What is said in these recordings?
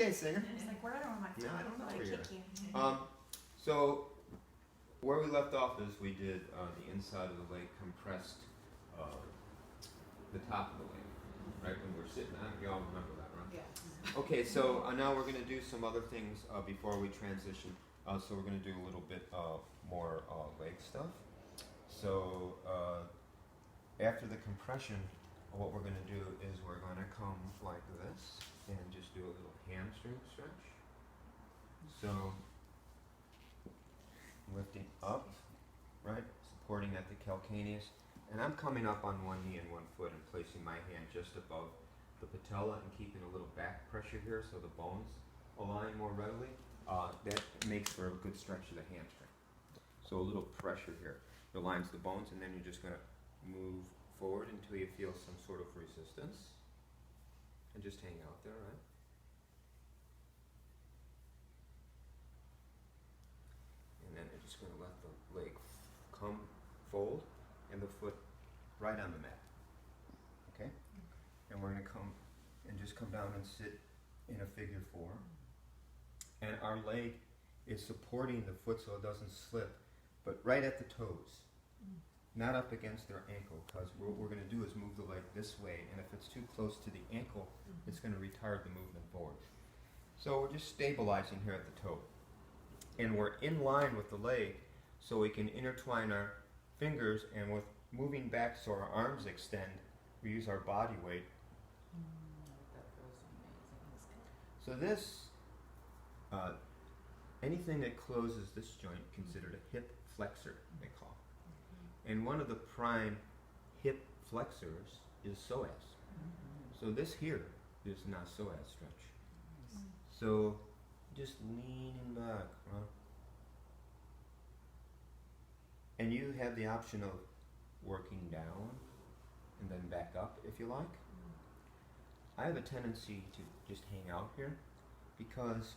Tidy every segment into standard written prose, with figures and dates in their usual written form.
okay, Singer. It's like, where do I want my Yeah, I don't know where you're kick you. So where we left off is we did the inside of the leg compressed the top of the leg, right, when we're sitting on it. You all remember that, right? Yes. Okay, so now we're going to do some other things before we transition. So we're going to do a little bit more leg stuff. So after the compression, what we're going to do is we're going to come like this and just do a little hamstring stretch. So lifting up, right, supporting at the calcaneus, and I'm coming up on one knee and one foot and placing my hand just above the patella and keeping a little back pressure here so the bones align more readily. That makes for a good stretch of the hamstring. So a little pressure here aligns the bones, and then you're just going to move forward until you feel some sort of resistance, and just hang out there, right? And then you're just going to let the leg come fold and the foot right on the mat. Okay? And we're going to come and just come down and sit in a figure four. And our leg is supporting the foot so it doesn't slip, but right at the toes, not up against their ankle, because what we're going to do is move the leg this way, and if it's too close to the ankle, it's going to retard the movement forward. So we're just stabilizing here at the toe. And we're in line with the leg, so we can intertwine our fingers, and with moving back so our arms extend, we use our body weight. That feels amazing. So this, anything that closes this joint, considered a hip flexor, they call. And one of the prime hip flexors is psoas. So this here is not psoas stretch. So just leaning back, right? And you have the option of working down and then back up if you like. I have a tendency to just hang out here because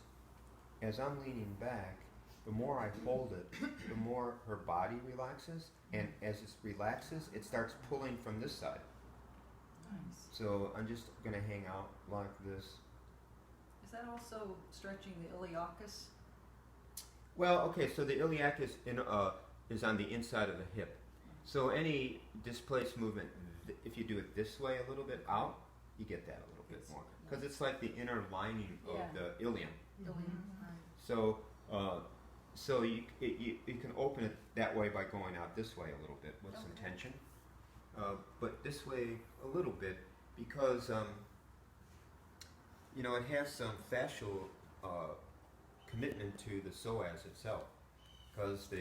as I'm leaning back, the more I hold it, the more her body relaxes, and as it relaxes, it starts pulling from this side. Nice. So I'm just going to hang out like this. Is that also stretching the iliacus? Well, okay, so the iliacus is on the inside of the hip. So any displaced movement, if you do it this way a little bit out, you get that a little bit more. Because it's like the inner lining of the ilium. Ilium, right. So you can open it that way by going out this way a little bit with some tension. But this way a little bit because, you know, it has some fascial commitment to the psoas itself. Because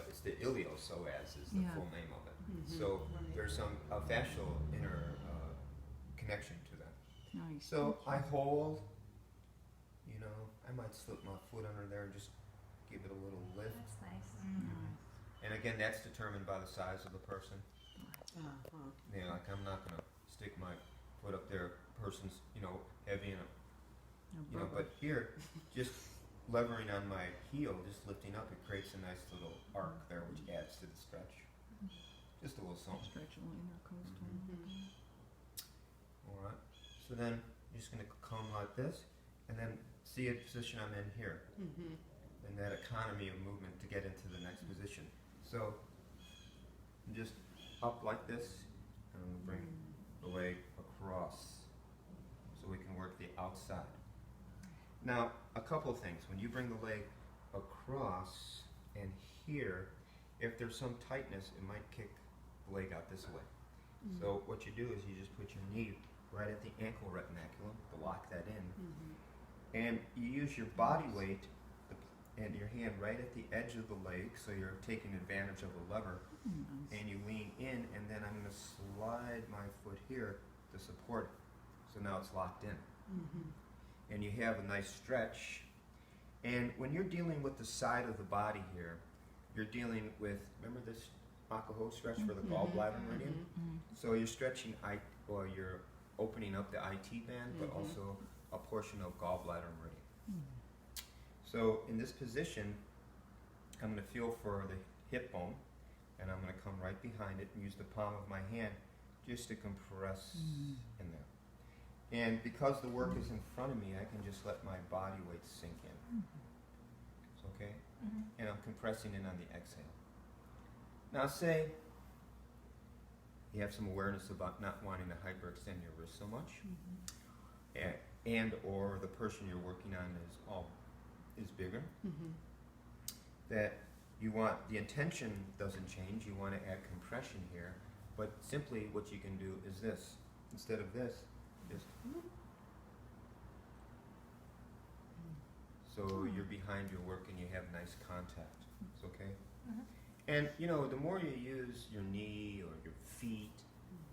it's the iliopsoas is the full name of it. So there's some fascial inner connection to that. Nice. So I hold, you know, I might slip my foot under there and just give it a little lift. That's nice. And again, that's determined by the size of the person. You know, like I'm not going to stick my foot up there. Person's, you know, heavy and, you know, but here, just levering on my heel, just lifting up, it creates a nice little arc there, which adds to the stretch. Just a little something. Stretch a little intercostal. All right. So then you're just going to come like this, and then see a position I'm in here. And that economy of movement to get into the next position. So just up like this, and bring the leg across so we can work the outside. Now, a couple things. When you bring the leg across and here, if there's some tightness, it might kick the leg out this way. So what you do is you just put your knee right at the ankle retinaculum to lock that in. And you use your body weight and your hand right at the edge of the leg, so you're taking advantage of the lever, and you lean in, and then I'm going to slide my foot here to support it. So now it's locked in. And you have a nice stretch. And when you're dealing with the side of the body here, you're dealing with, remember this Makaho stretch for the gallbladder meridian? So you're stretching, or you're opening up the IT band, but also a portion of gallbladder meridian. So in this position, I'm going to feel for the hip bone, and I'm going to come right behind it and use the palm of my hand just to compress in there. And because the work is in front of me, I can just let my body weight sink in. Okay? And I'm compressing in on the exhale. Now say you have some awareness about not wanting to hyperextend your wrist so much, and or the person you're working on is bigger, that you want, the intention doesn't change, you want to add compression here, but simply what you can do is this. Instead of this, just so you're behind your work and you have nice contact. It's okay? And you know, the more you use your knee or your feet,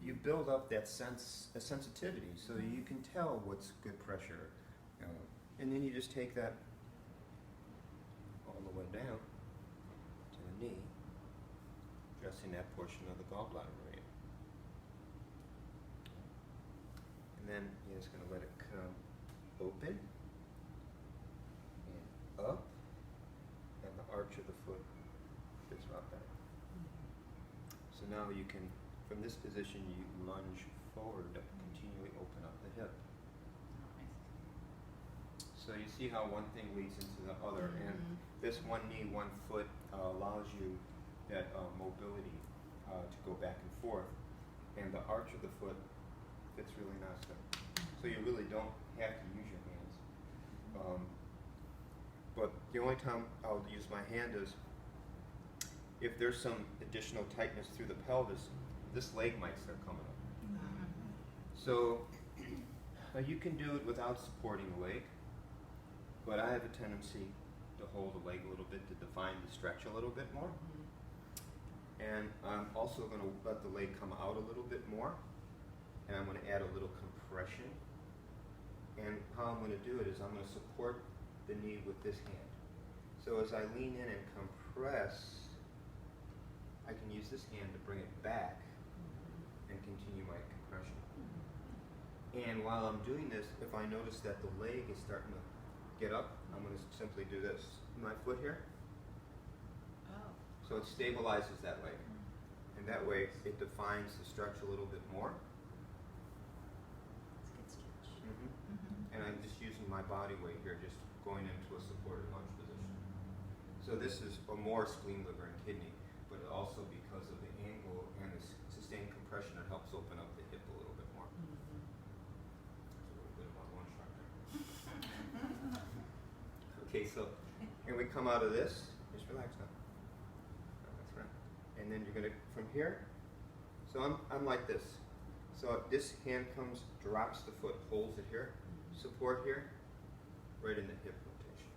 you build up that sensitivity, so you can tell what's good pressure. And then you just take that all the way down to the knee, addressing that portion of the gallbladder area. And then you're just going to let it come open and up, and the arch of the foot fits right back. So now you can, from this position, you lunge forward to continually open up the hip. So you see how one thing leads into the other, and this one knee, one foot allows you that mobility to go back and forth, and the arch of the foot fits really nicely. So you really don't have to use your hands. But the only time I'll use my hand is if there's some additional tightness through the pelvis, this leg might start coming up. So you can do it without supporting the leg, but I have a tendency to hold the leg a little bit to define the stretch a little bit more. And I'm also going to let the leg come out a little bit more, and I'm going to add a little compression. And how I'm going to do it is I'm going to support the knee with this hand. So as I lean in and compress, I can use this hand to bring it back and continue my compression. And while I'm doing this, if I notice that the leg is starting to get up, I'm going to simply do this. My foot here. So it stabilizes that leg. And that way it defines the stretch a little bit more. It's a good stretch. And I'm just using my body weight here, just going into a supported lunge position. So this is a more spleen, liver, and kidney, but also because of the angle and the sustained compression, it helps open up the hip a little bit more. That's a little bit about lunge right there. Okay, so, and we come out of this, just relax now. That's right. And then you're gonna, from here, so I'm like this. So this hand comes, drops the foot, holds it here, support here, right in the hip rotation.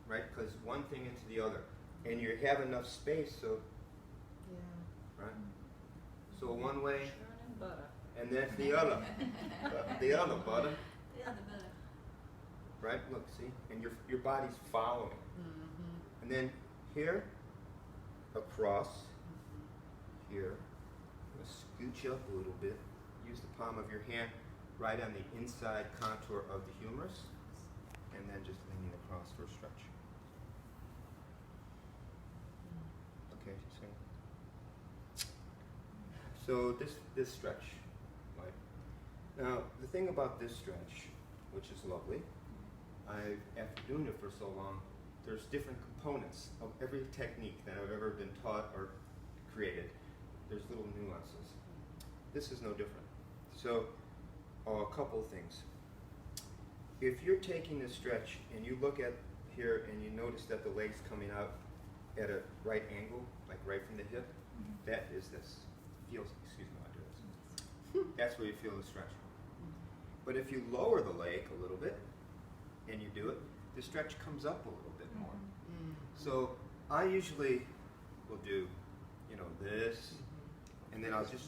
Right? Because one thing into the other. And you have enough space, so, right? So one way, Churning butter. and then the other. The other, butter. The other butter. Right? Look, see? And your body's following. And then here, across, here, scooch up a little bit. Use the palm of your hand right on the inside contour of the humerus, and then just leaning across for a stretch. Okay, so this stretch, right? Now the thing about this stretch, which is lovely, after doing it for so long, there's different components of every technique that I've ever been taught or created. There's little nuances. This is no different. So, a couple of things. If you're taking this stretch and you look at here and you notice that the leg's coming out at a right angle, like right from the hip, that is this. Feels, excuse me, I'll do this. That's where you feel the stretch. But if you lower the leg a little bit and you do it, the stretch comes up a little bit more. So I usually will do, this, and then I'll just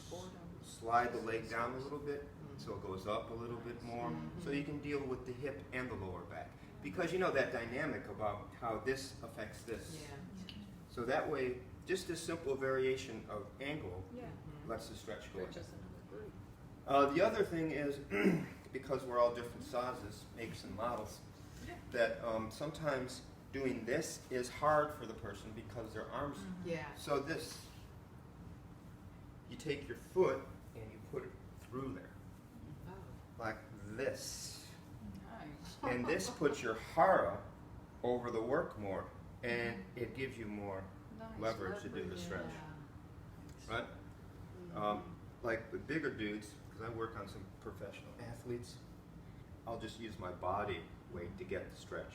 slide the leg down a little bit so it goes up a little bit more, so you can deal with the hip and the lower back. Because you know that dynamic about how this affects this. So that way, just this simple variation of angle lets the stretch go in. The other thing is, because we're all different sizes, makes and models, that sometimes doing this is hard for the person because their arms. So this, you take your foot and you put it through there. like this. Nice. And this puts your hara over the work more, and it gives you more Nice leverage to do the stretch, Yeah. right? Like the bigger dudes, because I work on some professional athletes, I'll just use my body weight to get the stretch,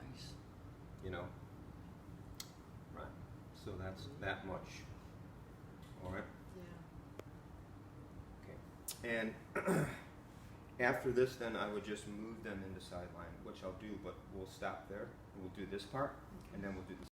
Nice. you know? Right. So that's that much. All right. Yeah. Okay. And after this, then I would just move them into sideline, which I'll do, but we'll stop there. We'll do this part, and then we'll do the